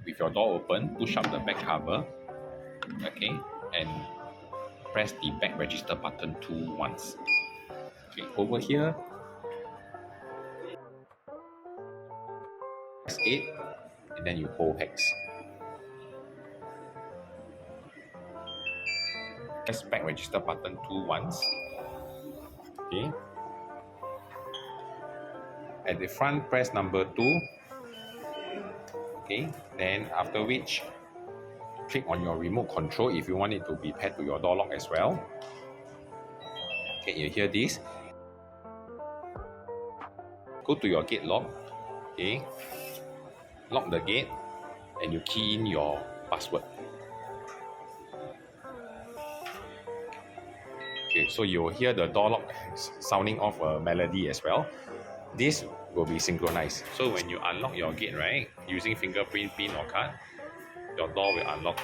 with your door open, push up the back cover, okay, and press the back register button 2 once. Okay, over here, press 8, and then you hold hex. Press back register button 2 once. Okay. At the front, press number 2. Okay, then after which, click on your remote control if you want it to be paired to your door lock as well. Okay, you hear this. Go to your gate lock. Okay, lock the gate and you key in your password. Okay, so you'll hear the door lock sounding off a melody as well. This will be synchronized. So when you unlock your gate, right, using fingerprint, pin or card, your door will unlock